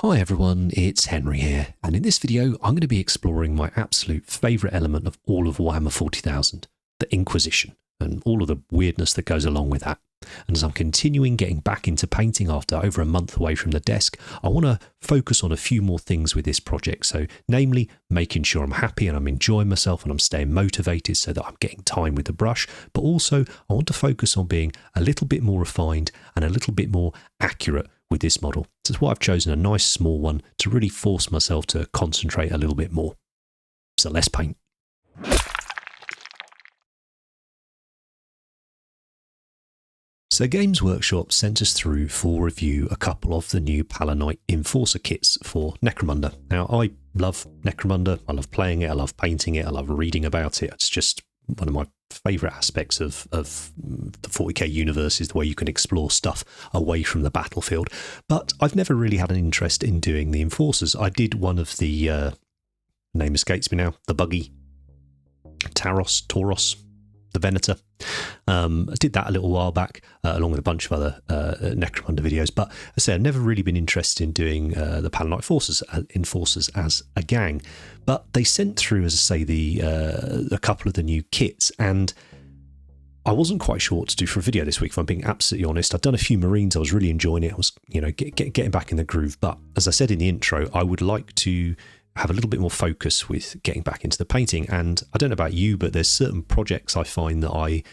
Hi everyone, it's Henry here, and in this video I'm going to be exploring my absolute favourite element of all of Warhammer 40,000, the Inquisition, and all of the weirdness that goes along with that. And as I'm continuing getting back into painting after over a month away from the desk, I want to focus on a few more things with this project, so namely making sure I'm happy and I'm enjoying myself and I'm staying motivated so that I'm getting time with the brush, but also I want to focus on being a little bit more refined and a little bit more accurate with this model. So that's why I've chosen a nice small one to really force myself to concentrate a little bit more. So let's paint. So Games Workshop sent us through for review a couple of the new Palanite Enforcer kits for Necromunda. Now I love Necromunda, I love playing it, I love painting it, I love reading about it. It's just one of my favourite aspects of the 40k universe is the way you can explore stuff away from the battlefield. But I've never really had an interest in doing the Enforcers. I did one of the, name escapes me now, the buggy, Tauros, the Venator. I did that a little while back, along with a bunch of other Necromunda videos. But as I say, I've never really been interested in doing the Palanite Enforcers as a gang. But they sent through, as I say, a couple of the new kits, and I wasn't quite sure what to do for a video this week, if I'm being absolutely honest. I'd done a few Marines, I was really enjoying it. I was, getting back in the groove. But as I said in the intro, I would like to have a little bit more focus with getting back into the painting. And I don't know about you, but there's certain projects I find that I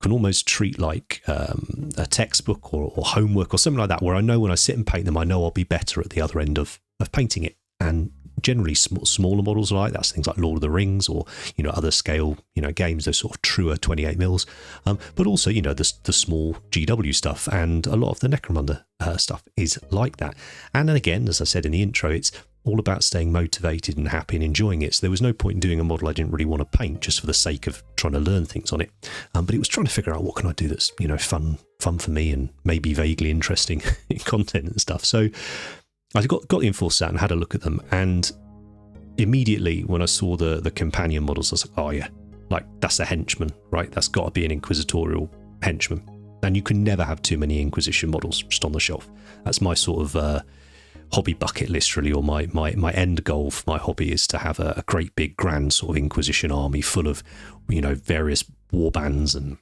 can almost treat like a textbook or homework or something like that, where I know when I sit and paint them, I know I'll be better at the other end of painting it. And generally smaller models like that's things like Lord of the Rings or other scale games, those sort of truer 28 mils, but also the small GW stuff, and a lot of the Necromunda stuff is like that. And then again, as I said in the intro, it's all about staying motivated and happy and enjoying it. So there was no point in doing a model I didn't really want to paint just for the sake of trying to learn things on it. But it was trying to figure out what can I do that's fun for me and maybe vaguely interesting content and stuff. So I got the Enforcer out and had a look at them, and immediately when I saw the companion models, I was like, oh yeah, like that's a henchman, right? That's got to be an inquisitorial henchman. And you can never have too many Inquisition models just on the shelf. That's my sort of hobby bucket list, really, or my end goal for my hobby is to have a great big grand sort of Inquisition army full of various war bands and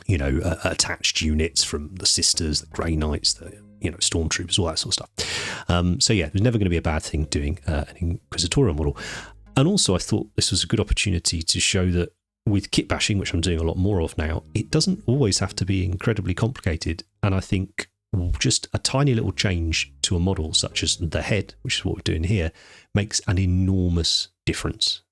attached units from the Sisters, the Grey Knights, the stormtroopers, all that sort of stuff. So yeah, there's never going to be a bad thing doing an inquisitorial model. And also I thought this was a good opportunity to show that with kitbashing, which I'm doing a lot more of now, it doesn't always have to be incredibly complicated. And I think just a tiny little change to a model such as the head, which is what we're doing here, makes an enormous difference,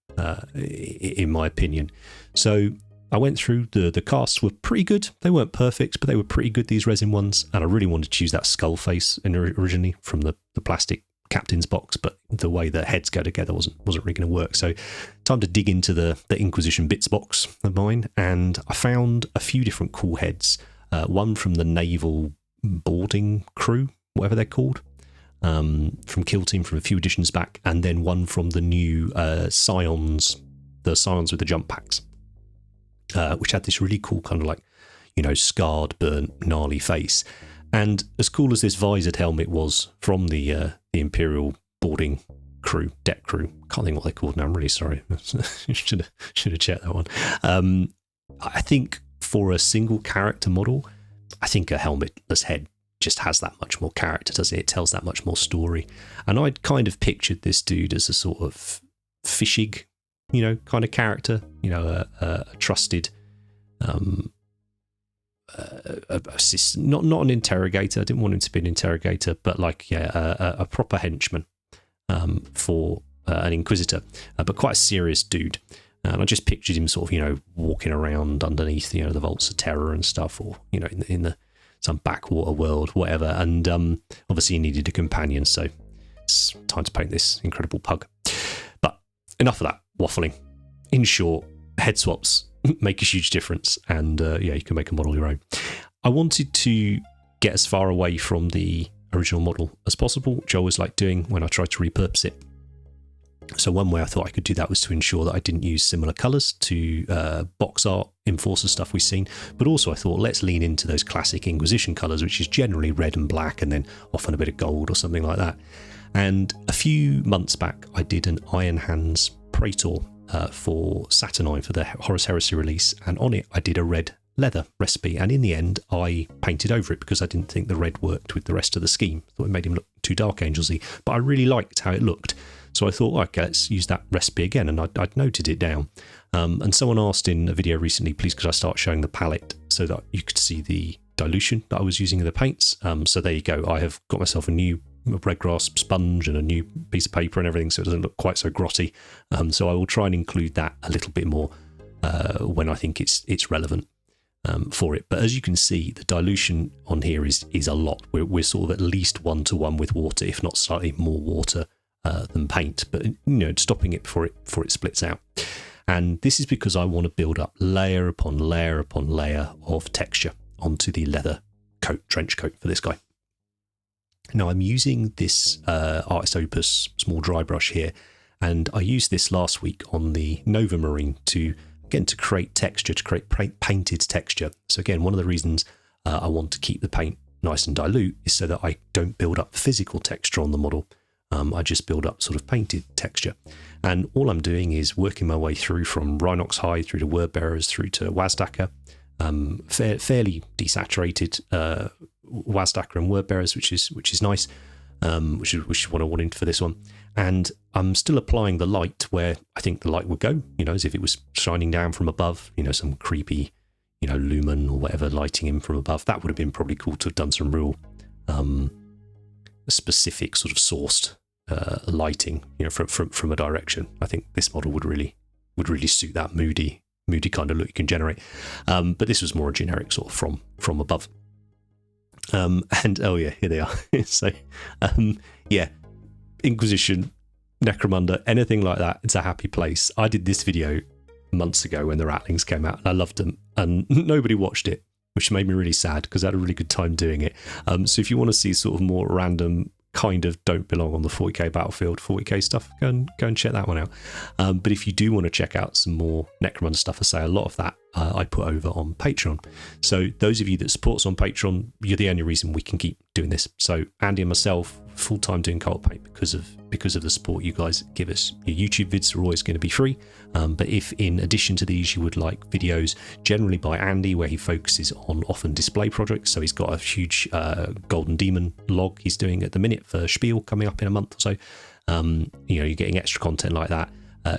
in my opinion. So I went through, the casts were pretty good. They weren't perfect, but they were pretty good, these resin ones. And I really wanted to choose that skull face originally from the plastic captain's box, but the way the heads go together wasn't really going to work. So time to dig into the Inquisition bits box of mine, and I found a few different cool heads. One from the naval boarding crew, whatever they're called, from Kill Team from a few editions back, and then one from the new Scions, the Scions with the jump packs. Which had this really cool kind of like, scarred, burnt, gnarly face. And as cool as this visored helmet was from the Imperial boarding crew, deck crew, can't think what they're called now, I'm really sorry. should have checked that one. I think for a single character model, I think a helmetless head just has that much more character, doesn't it? It tells that much more story. And I'd kind of pictured this dude as a sort of fishig, kind of character, a trusted assistant, not an interrogator. I didn't want him to be an interrogator, but a proper henchman for an inquisitor, but quite a serious dude. And I just pictured him sort of, walking around underneath, the Vaults of Terror and stuff, or in some backwater world, whatever. And obviously he needed a companion, so it's time to paint this incredible pug. But enough of that waffling. In short, head swaps make a huge difference, and you can make a model your own. I wanted to get as far away from the original model as possible, which I always like doing when I try to repurpose it. So one way I thought I could do that was to ensure that I didn't use similar colours to box art Enforcer stuff we've seen, but also I thought let's lean into those classic Inquisition colours, which is generally red and black and then often a bit of gold or something like that. And a few months back I did an Iron Hands Praetor for Saturnine for the Horus Heresy release, and on it I did a red leather recipe, and in the end I painted over it because I didn't think the red worked with the rest of the scheme. I thought it made him look too Dark Angels-y, but I really liked how it looked. So I thought, okay, let's use that recipe again, and I'd noted it down. And someone asked in a video recently, please could I start showing the palette so that you could see the dilution that I was using in the paints. So there you go. I have got myself a new red grass sponge and a new piece of paper and everything, so it doesn't look quite so grotty. So I will try and include that a little bit more when I think it's relevant for it. But as you can see, the dilution on here is a lot. We're sort of at least 1-to-1 with water, if not slightly more water than paint, but stopping it before it splits out. And this is because I want to build up layer upon layer upon layer of texture onto the leather trench coat for this guy. Now I'm using this Artist Opus small dry brush here, and I used this last week on the Nova Marine to create texture, to create painted texture. So again, one of the reasons I want to keep the paint nice and dilute is so that I don't build up physical texture on the model. I just build up sort of painted texture. And all I'm doing is working my way through from Rhinox Hide through to Word Bearers through to Wazdacker, fairly desaturated Wazdacker and Word Bearers, which is nice, which is what I wanted for this one. And I'm still applying the light where I think the light would go, as if it was shining down from above, some creepy, lumen or whatever lighting in from above. That would have been probably cool to have done some real specific sort of sourced lighting, from a direction. I think this model would really suit that moody kind of look you can generate. But this was more a generic sort of from above. And oh yeah, here they are. So yeah, Inquisition, Necromunda, anything like that, it's a happy place. I did this video months ago when the Ratlings came out, and I loved them, and nobody watched it, which made me really sad because I had a really good time doing it. So if you want to see sort of more random kind of don't belong on the 40k battlefield 40k stuff, go and check that one out. But if you do want to check out some more Necromunda stuff, I say a lot of that I put over on Patreon. So those of you that support us on Patreon, you're the only reason we can keep doing this. So Andy and myself, full-time doing Cult Paint because of the support you guys give us. Your YouTube vids are always going to be free, but if in addition to these you would like videos generally by Andy where he focuses on often display projects, so he's got a huge Golden Demon log he's doing at the minute for Spiel coming up in a month or so, you're getting extra content like that,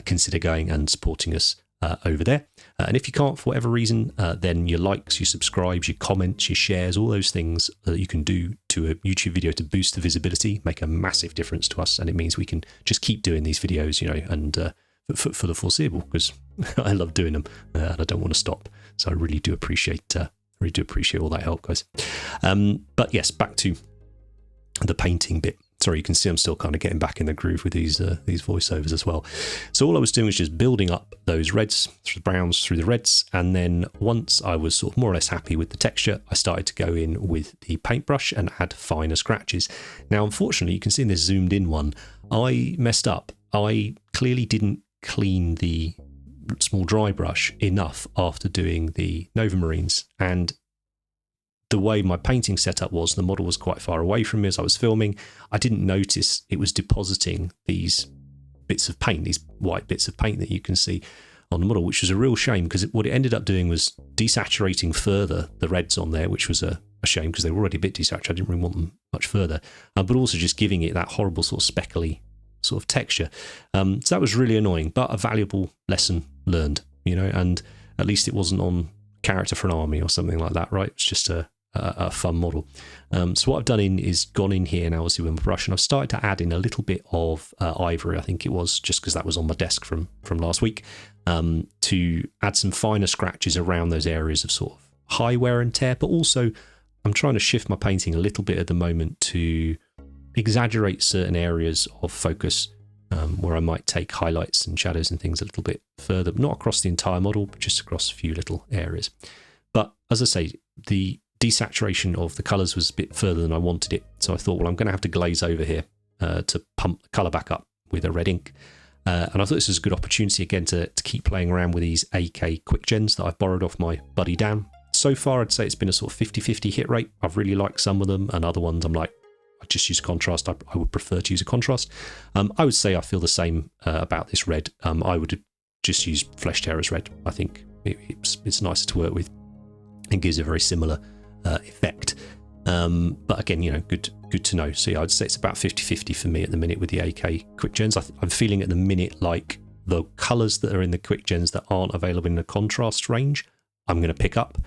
consider going and supporting us over there. And if you can't for whatever reason, then your likes, your subscribes, your comments, your shares, all those things that you can do to a YouTube video to boost the visibility make a massive difference to us, and it means we can just keep doing these videos, and for the foreseeable, because I love doing them and I don't want to stop. So I really do appreciate all that help, guys. But yes, back to the painting bit. Sorry, you can see I'm still kind of getting back in the groove with these voiceovers as well. So all I was doing was just building up those reds through the browns, through the reds, and then once I was sort of more or less happy with the texture, I started to go in with the paintbrush and add finer scratches. Now, unfortunately, you can see in this zoomed in one, I messed up. I clearly didn't clean the small dry brush enough after doing the Nova Marines, and the way my painting setup was, the model was quite far away from me as I was filming. I didn't notice it was depositing these bits of paint, these white bits of paint that you can see on the model, which was a real shame because what it ended up doing was desaturating further the reds on there, which was a shame because they were already a bit desaturated. I didn't really want them much further, but also just giving it that horrible sort of speckly sort of texture. So that was really annoying, but a valuable lesson learned, and at least it wasn't on character for an army or something like that, right? It's just a fun model. So what I've done is gone in here now, obviously with my brush, and I've started to add in a little bit of ivory, I think it was, just because that was on my desk from last week, to add some finer scratches around those areas of sort of high wear and tear, but also I'm trying to shift my painting a little bit at the moment to exaggerate certain areas of focus, where I might take highlights and shadows and things a little bit further, not across the entire model, but just across a few little areas. But as I say, the desaturation of the colours was a bit further than I wanted it, so I thought, well, I'm going to have to glaze over here to pump the colour back up with a red ink. And I thought this was a good opportunity again to keep playing around with these AK quick gens that I've borrowed off my buddy Dan. So far, I'd say it's been a sort of 50-50 hit rate. I've really liked some of them, and other ones I'm like, I just use a contrast. I would prefer to use a contrast. I would say I feel the same about this red. I would just use Flesh Tearers red. I think it's nicer to work with and gives a very similar effect. But again, good to know. So yeah, I'd say it's about 50-50 for me at the minute with the AK quick gens. I'm feeling at the minute like the colours that are in the quick gens that aren't available in the contrast range, I'm going to pick up.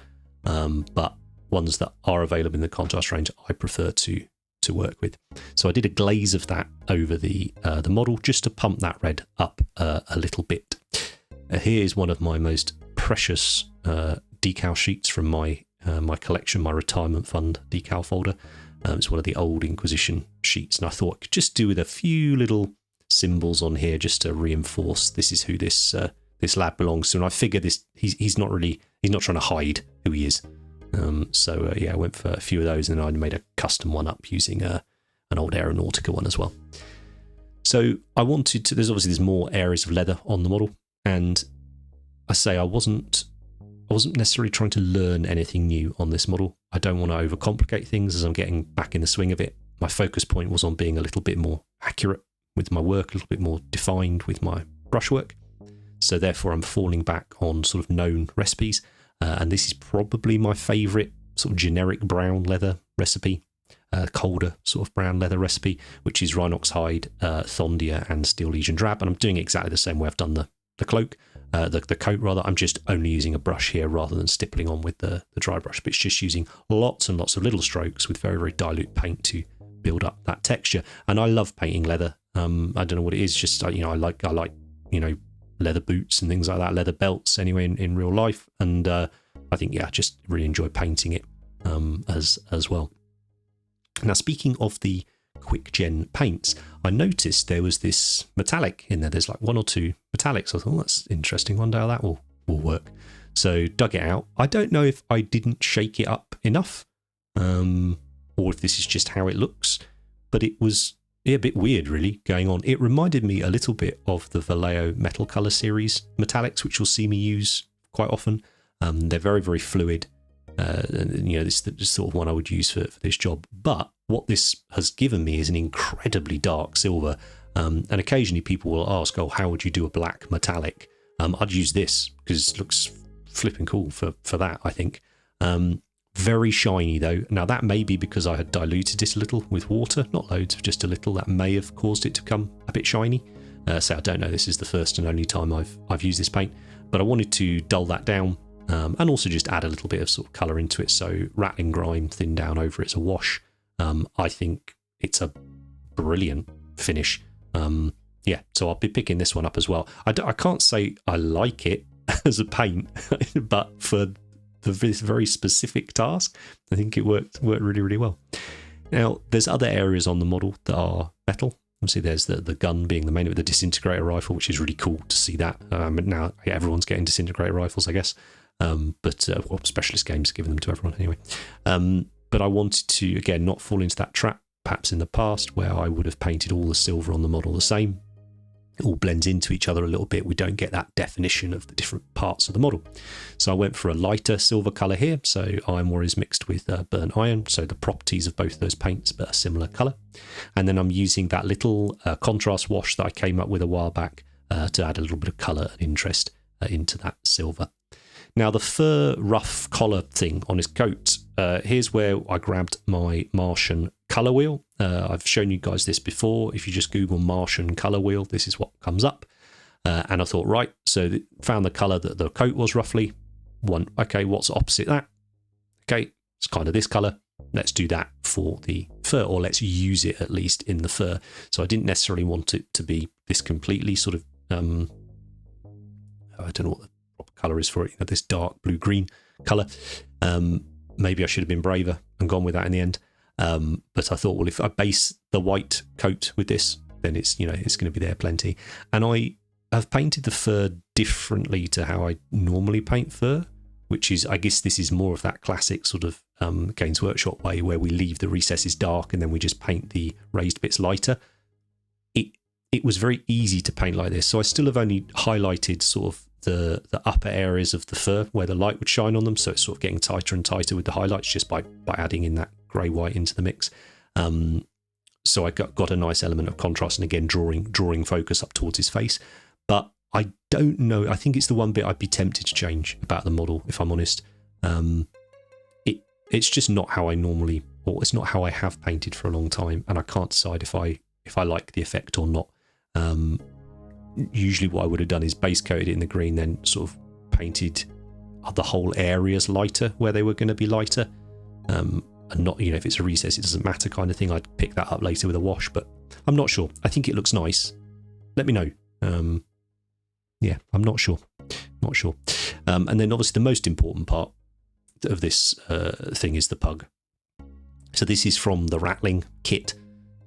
But ones that are available in the contrast range, I prefer to work with. So I did a glaze of that over the model just to pump that red up a little bit. Here is one of my most precious decal sheets from my collection, my retirement fund decal folder. It's one of the old Inquisition sheets, and I thought I could just do with a few little symbols on here just to reinforce this is who this lad belongs to. And I figure he's not trying to hide who he is. I went for a few of those, and I made a custom one up using an old Aeronautica one as well. So I wanted to. There's more areas of leather on the model, and I say I wasn't necessarily trying to learn anything new on this model. I don't want to overcomplicate things as I'm getting back in the swing of it. My focus point was on being a little bit more accurate with my work, a little bit more defined with my brushwork. So therefore, I'm falling back on sort of known recipes. And this is probably my favourite sort of generic brown leather recipe, colder sort of brown leather recipe, which is Rhinox hide, Thondia, and Steel Legion drab. And I'm doing it exactly the same way I've done the cloak, the coat rather. I'm just only using a brush here rather than stippling on with the dry brush, but it's just using lots and lots of little strokes with very, very dilute paint to build up that texture. And I love painting leather. I don't know what it is, just I like leather boots and things like that, leather belts anyway in real life, and I think I just really enjoy painting it as well. Now, speaking of the quick gen paints, I noticed there was this metallic in there. There's like one or two metallics. I thought, that's interesting, wonder how that will work. So dug it out. I don't know if I didn't shake it up enough, or if this is just how it looks, but it was a bit weird really going on. It reminded me a little bit of the Vallejo Metal Colour series metallics, which you'll see me use quite often. They're very, very fluid. This is the sort of one I would use for this job. But what this has given me is an incredibly dark silver. And occasionally people will ask, oh, how would you do a black metallic? I'd use this because it looks flipping cool for that, I think. Very shiny though. Now that may be because I had diluted it a little with water, not loads, just a little. That may have caused it to become a bit shiny. So I don't know. This is the first and only time I've used this paint, but I wanted to dull that down and also just add a little bit of sort of colour into it. So rattling grime thin down over it's a wash. I think it's a brilliant finish. So I'll be picking this one up as well. I can't say I like it as a paint, but for this very specific task, I think it worked really, really well. Now, there's other areas on the model that are metal. Obviously, there's the gun being the main of the disintegrator rifle, which is really cool to see that. Now, everyone's getting disintegrator rifles, I guess, but specialist games are giving them to everyone anyway. But I wanted to, again, not fall into that trap, perhaps in the past, where I would have painted all the silver on the model the same. It all blends into each other a little bit. We don't get that definition of the different parts of the model. So I went for a lighter silver colour here. So Iron Warriors mixed with burnt iron. So the properties of both of those paints, but a similar colour. And then I'm using that little contrast wash that I came up with a while back to add a little bit of colour and interest into that silver. Now the fur ruff collar thing on his coat, here's where I grabbed my Martian colour wheel. I've shown you guys this before. If you just Google Martian colour wheel, this is what comes up. And I thought, right, so found the colour that the coat was roughly. Okay, what's opposite that? Okay, it's kind of this colour. Let's do that for the fur, or let's use it at least in the fur. So I didn't necessarily want it to be this completely sort of, I don't know what the proper colour is for it, this dark blue-green colour. Maybe I should have been braver and gone with that in the end. But I thought, well, if I base the white coat with this, then it's going to be there plenty. And I have painted the fur differently to how I normally paint fur, which is, I guess this is more of that classic sort of Games Workshop way where we leave the recesses dark and then we just paint the raised bits lighter. it was very easy to paint like this. So I still have only highlighted sort of the upper areas of the fur where the light would shine on them. So it's sort of getting tighter and tighter with the highlights just by adding in that grey white into the mix. So I got a nice element of contrast, and again drawing focus up towards his face. But I don't know. I think it's the one bit I'd be tempted to change about the model, if I'm honest. It's just not how I normally, or it's not how I have painted for a long time, and I can't decide if I like the effect or not. Usually what I would have done is base coated it in the green, then sort of painted the whole areas lighter where they were going to be lighter. And not, if it's a recess, it doesn't matter kind of thing. I'd pick that up later with a wash, but I'm not sure. I think it looks nice. Let me know. Yeah, I'm not sure. Not sure. And then obviously the most important part of this thing is the pug. So this is from the Rattling kit.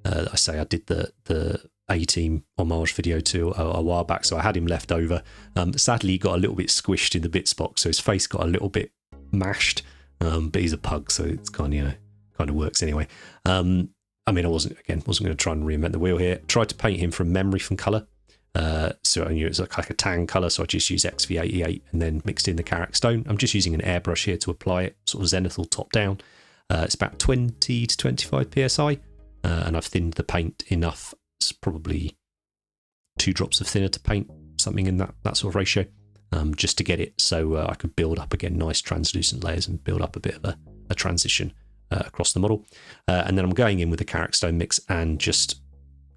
I say I did the A-Team homage video to a while back, so I had him left over. Sadly, he got a little bit squished in the bits box, so his face got a little bit mashed. But he's a pug, so it's kind of works anyway. I mean, I wasn't going to try and reinvent the wheel here. Tried to paint him from memory from colour. So I knew it was like a tan colour, so I just used XV88 and then mixed in the Carrack Stone. I'm just using an airbrush here to apply it, sort of zenithal top down. It's about 20 to 25 psi, and I've thinned the paint enough. It's probably 2 drops of thinner to paint, something in that sort of ratio, just to get it so I could build up again nice translucent layers and build up a bit of a transition across the model. And then I'm going in with the Carrack Stone mix and just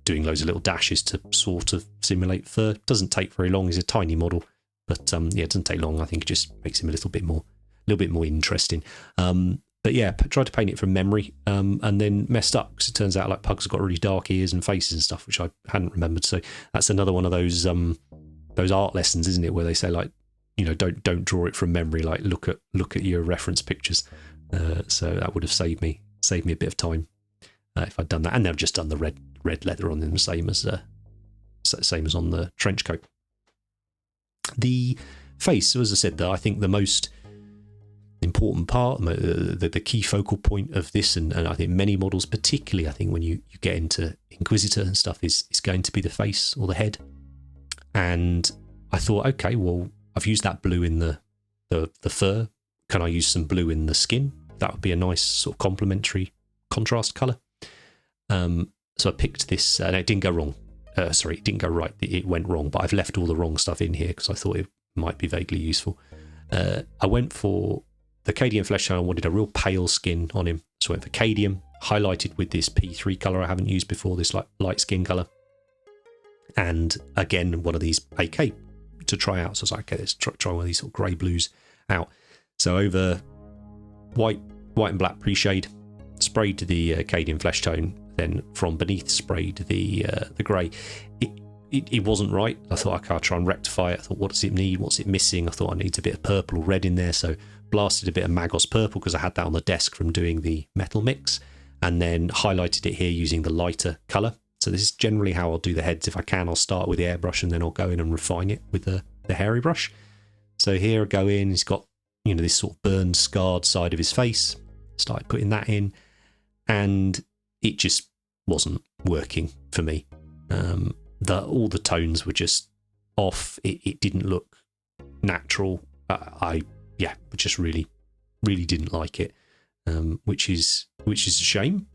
doing loads of little dashes to sort of simulate fur. Doesn't take very long. He's a tiny model, but it doesn't take long. I think it just makes him a little bit more interesting. But yeah, tried to paint it from memory, and then messed up because it turns out like pugs have got really dark ears and faces and stuff, which I hadn't remembered. So that's another one of those art lessons, isn't it, where they say like, don't draw it from memory. Like look at your reference pictures. So that would have saved me a bit of time if I'd done that. And they've just done the red leather on them, same as on the trench coat. The face, so as I said, I think the most important part, the key focal point of this, and I think many models, particularly I think when you get into Inquisitor and stuff, is going to be the face or the head. And I thought, okay, well, I've used that blue in the fur. Can I use some blue in the skin? That would be a nice sort of complementary contrast colour. So I picked this, and it didn't go wrong. Sorry, it didn't go right. It went wrong, but I've left all the wrong stuff in here because I thought it might be vaguely useful. I went for the Cadian flesh tone. I wanted a real pale skin on him, so I went for Cadian, highlighted with this P3 colour I haven't used before, this light skin colour. And again, one of these AK to try out. So I was like, okay, let's try one of these sort of grey blues out. So over white and black pre-shade, sprayed the Cadian flesh tone, then from beneath sprayed the grey. It wasn't right. I thought, okay, I'll try and rectify it. I thought, what does it need? What's it missing? I thought I need a bit of purple or red in there, so blasted a bit of Magos purple because I had that on the desk from doing the metal mix, and then highlighted it here using the lighter colour. So this is generally how I'll do the heads. If I can, I'll start with the airbrush and then I'll go in and refine it with the hairy brush. So here I go in, he's got, this sort of burned, scarred side of his face. Started putting that in, and it just wasn't working for me. All the tones were just off. It didn't look natural. I just really didn't like it, which is a shame,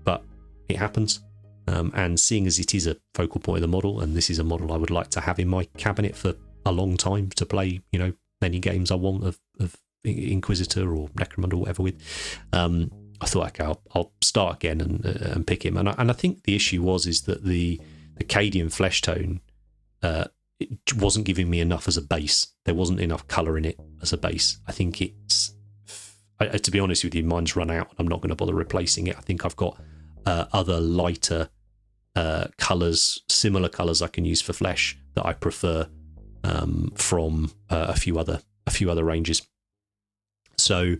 but it happens. And seeing as it is a focal point of the model, and this is a model I would like to have in my cabinet for a long time to play, many games I want of Inquisitor or Necromunda or whatever with, I thought, okay, I'll start again and pick him. And I think the issue is that the Cadian flesh tone it wasn't giving me enough as a base. There wasn't enough colour in it as a base. I think to be honest with you, mine's run out. I'm not going to bother replacing it. I think I've got other lighter colours, similar colours I can use for flesh that I prefer from a few other ranges. So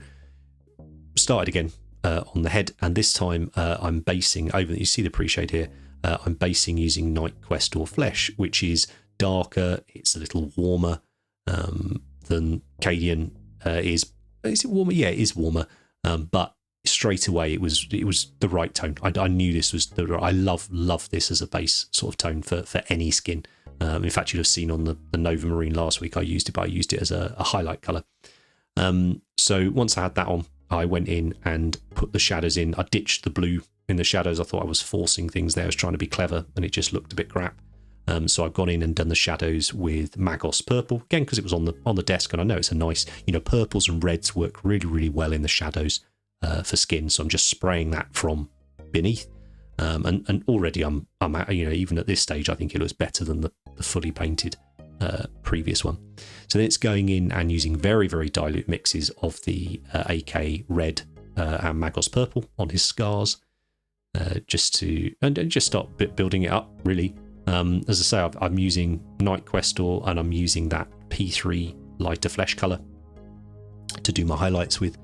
started again on the head, and this time I'm basing over. You see the pre-shade here. I'm basing using Night Quest or Flesh, which is darker. It's a little warmer than Cadian is. Is it warmer? Yeah, it is warmer, but straight away it was the right tone. I knew this was I love this as a base sort of tone for any skin. In fact, you'd have seen on the Nova Marine last week I used it, but I used it as a highlight colour. So once I had that on, I went in and put the shadows in. I ditched the blue in the shadows. I thought I was forcing things there. I was trying to be clever, and it just looked a bit crap. So I've gone in and done the shadows with Magos purple again because it was on the desk, and I know it's a nice, purples and reds work really well in the shadows for skin. So I'm just spraying that from beneath, and already I'm at, even at this stage I think it looks better than the fully painted previous one. So then it's going in and using very dilute mixes of the AK red and Magos purple on his scars, just start building it up really. As I say, I'm using Night Questor and I'm using that P3 lighter flesh colour to do my highlights with,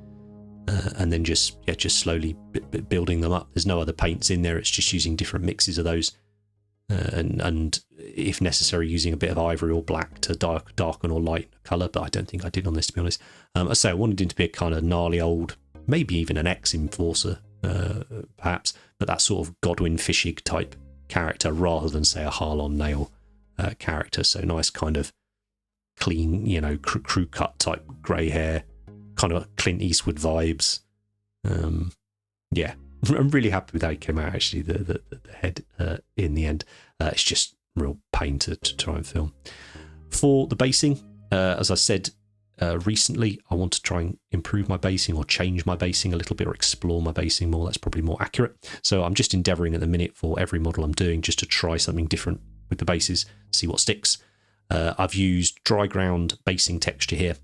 and then just slowly building them up. There's no other paints in there, it's just using different mixes of those, and if necessary using a bit of ivory or black to darken or lighten the colour, but I don't think I did on this, to be honest. I say I wanted him to be a kind of gnarly old, maybe even an ex-enforcer perhaps, but that sort of Godwin Fishig type character rather than say a Harlon Nail character. So nice kind of clean, crew cut type grey hair, kind of Clint Eastwood vibes. Yeah, I'm really happy with how it came out actually, the head in the end. It's just real pain to try and film. For the basing, as I said recently, I want to try and improve my basing or change my basing a little bit or explore my basing more. That's probably more accurate. So I'm just endeavouring at the minute for every model I'm doing just to try something different with the bases, see what sticks. I've used dry ground basing texture here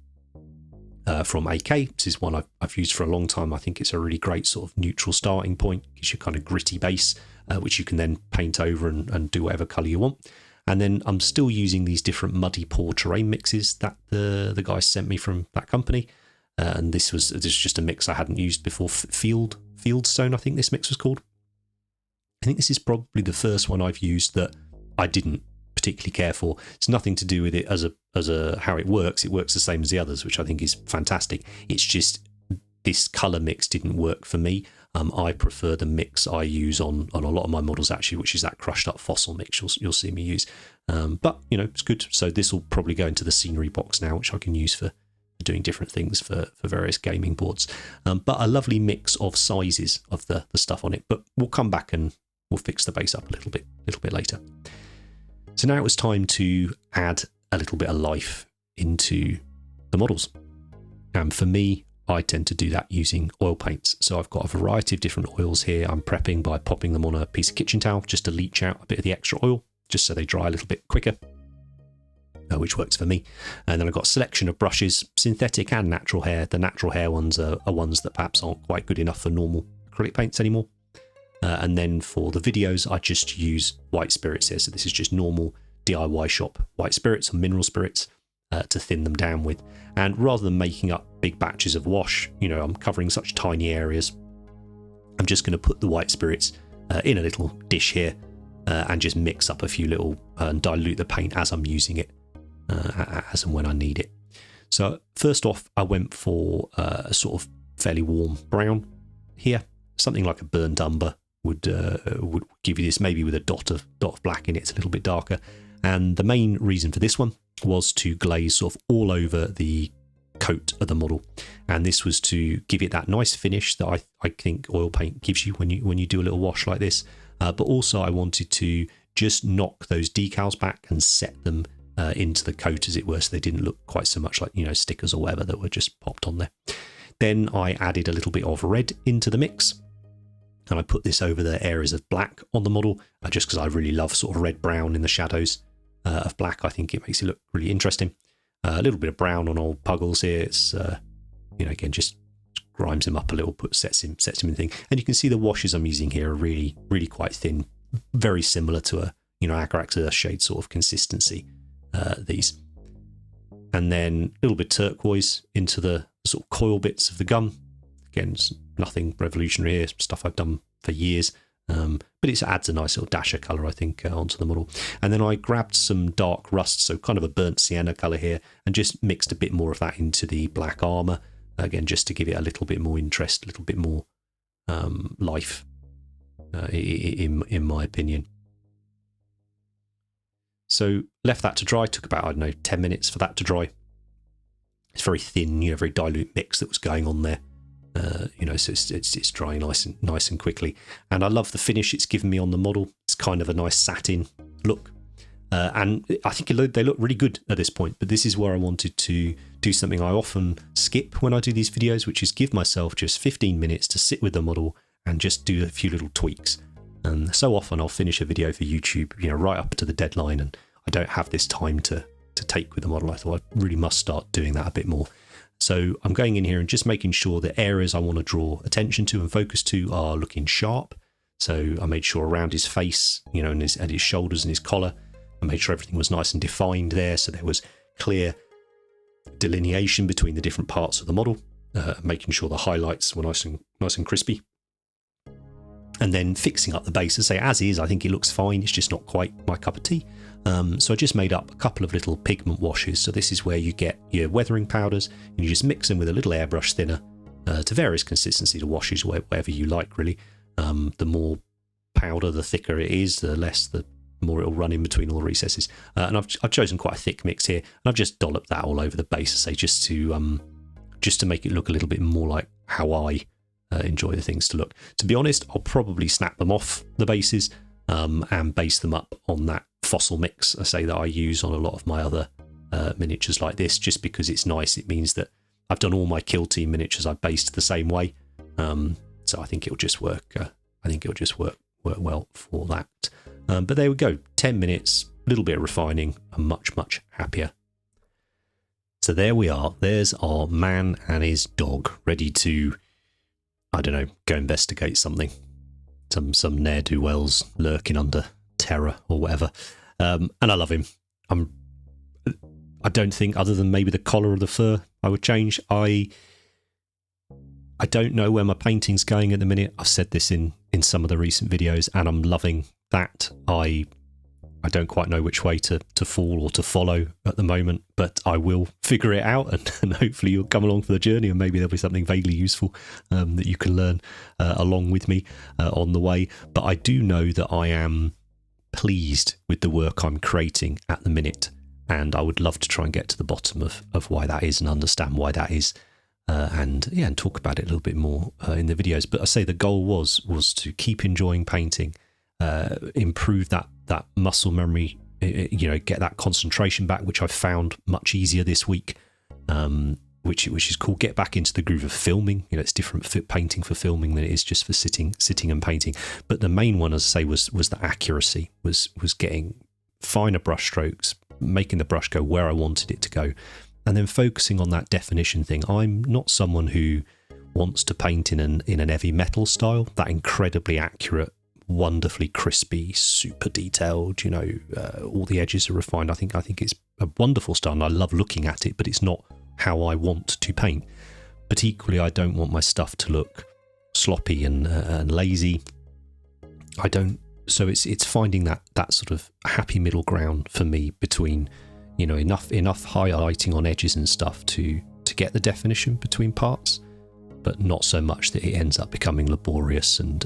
from AK. This is one I've used for a long time. I think it's a really great sort of neutral starting point. Gives you kind of gritty base, which you can then paint over and do whatever colour you want. And then I'm still using these different muddy poor terrain mixes that the guy sent me from that company. And this was just a mix I hadn't used before. Fieldstone, I think this mix was called. I think this is probably the first one I've used that I didn't particularly care for. It's nothing to do with it as a how it works. It works the same as the others, which I think is fantastic. It's just this colour mix didn't work for me. I prefer the mix I use on a lot of my models actually, which is that crushed up fossil mix you'll see me use. But it's good. So this will probably go into the scenery box now, which I can use for doing different things for various gaming boards. But a lovely mix of sizes of the stuff on it. But we'll come back and we'll fix the base up a little bit later. So now it was time to add a little bit of life into the models. And for me, I tend to do that using oil paints. So I've got a variety of different oils here. I'm prepping by popping them on a piece of kitchen towel just to leach out a bit of the extra oil, just so they dry a little bit quicker, which works for me. And then I've got a selection of brushes, synthetic and natural hair. The natural hair ones are ones that perhaps aren't quite good enough for normal acrylic paints anymore. And then for the videos, I just use white spirits here. So this is just normal DIY shop white spirits and mineral spirits to thin them down with. And rather than making up big batches of wash, I'm covering such tiny areas, I'm just going to put the white spirits in a little dish here and just mix up a few little and dilute the paint as I'm using it, as and when I need it. So first off, I went for a sort of fairly warm brown here. Something like a burnt umber would give you this, maybe with a dot of black in it. It's a little bit darker. And the main reason for this one was to glaze sort of all over the coat of the model, and this was to give it that nice finish that I think oil paint gives you when you do a little wash like this. But also I wanted to just knock those decals back and set them into the coat, as it were, so they didn't look quite so much like stickers or whatever that were just popped on there. Then I added a little bit of red into the mix, and I put this over the areas of black on the model, just because I really love sort of red brown in the shadows of black. I think it makes it look really interesting. A little bit of brown on old Puggles here. It's again just grimes him up a little, sets him in thing. And you can see the washes I'm using here are really quite thin, very similar to a Agrax Earthshade sort of consistency. These, and then a little bit turquoise into the sort of coil bits of the gun. Again, it's nothing revolutionary here, stuff I've done for years. But it adds a nice little dash of colour, I think, onto the model. And then I grabbed some dark rust, so kind of a burnt sienna colour here, and just mixed a bit more of that into the black armour, again, just to give it a little bit more interest, a little bit more life, in my opinion. So left that to dry. Took about, I don't know, 10 minutes for that to dry. It's very thin, very dilute mix that was going on there. So it's drying nice and quickly. And I love the finish it's given me on the model. It's kind of a nice satin look. And I think they look really good at this point. But this is where I wanted to do something I often skip when I do these videos, which is give myself just 15 minutes to sit with the model and just do a few little tweaks. And so often I'll finish a video for YouTube, right up to the deadline, and I don't have this time to take with the model. I thought I really must start doing that a bit more. So I'm going in here and just making sure the areas I want to draw attention to and focus to are looking sharp. So I made sure around his face, and his shoulders and his collar, I made sure everything was nice and defined there. So there was clear delineation between the different parts of the model, making sure the highlights were nice and crispy. And then fixing up the base, as is, I think it looks fine. It's just not quite my cup of tea. So I just made up a couple of little pigment washes. So this is where you get your weathering powders, and you just mix them with a little airbrush thinner to various consistency, the washes, whatever you like, really. The more powder, the thicker it is, the more it'll run in between all the recesses. And I've chosen quite a thick mix here, and I've just dolloped that all over the base, just to make it look a little bit more like how I enjoy the things to look. To be honest, I'll probably snap them off the bases and base them up on that fossil mix that I use on a lot of my other miniatures like this, just because it's nice. It means that I've done all my kill team miniatures I've based the same way, so I think it'll just work. Work well for that. But there we go. 10 minutes, a little bit of refining, I'm much happier. So there we are. There's our man and his dog ready to, I don't know, go investigate something. Some ne'er-do-wells lurking under terror or whatever. And I love him. I don't think, other than maybe the collar of the fur, I would change. I don't know where my painting's going at the minute. I've said this in some of the recent videos, and I'm loving that. I don't quite know which way to fall or to follow at the moment, but I will figure it out, and hopefully you'll come along for the journey, and maybe there'll be something vaguely useful that you can learn along with me on the way. But I do know that I am pleased with the work I'm creating at the minute, and I would love to try and get to the bottom of why that is and understand why that is. And talk about it a little bit more in the videos. But the goal was to keep enjoying painting, improve that muscle memory, get that concentration back, which I've found much easier this week, which is cool. Get back into the groove of filming. It's different painting for filming than it is just for sitting and painting. But the main one, as I say, was the accuracy, was getting finer brush strokes, making the brush go where I wanted it to go. And then focusing on that definition thing. I'm not someone who wants to paint in an heavy metal style, that incredibly accurate, wonderfully crispy, super detailed, all the edges are refined. I think it's a wonderful style, and I love looking at it, but it's not how I want to paint. But equally, I don't want my stuff to look sloppy and lazy. So it's finding that sort of happy middle ground for me between enough highlighting on edges and stuff to get the definition between parts, but not so much that it ends up becoming laborious and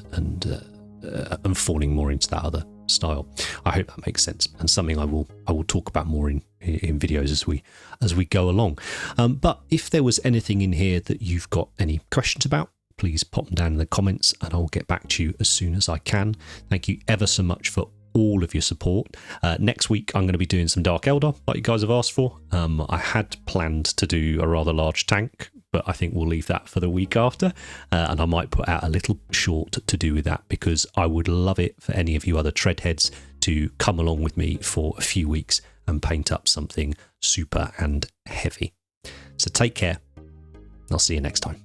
falling more into that other style. I hope that makes sense, and something I will talk about more in videos as we go along. But if there was anything in here that you've got any questions about, please pop them down in the comments, and I'll get back to you as soon as I can. Thank you ever so much for all of your support. Next week I'm going to be doing some Dark Eldar like you guys have asked for. I had planned to do a rather large tank, but I think we'll leave that for the week after, and I might put out a little short to do with that, because I would love it for any of you other treadheads to come along with me for a few weeks and paint up something super and heavy. So take care, and I'll see you next time.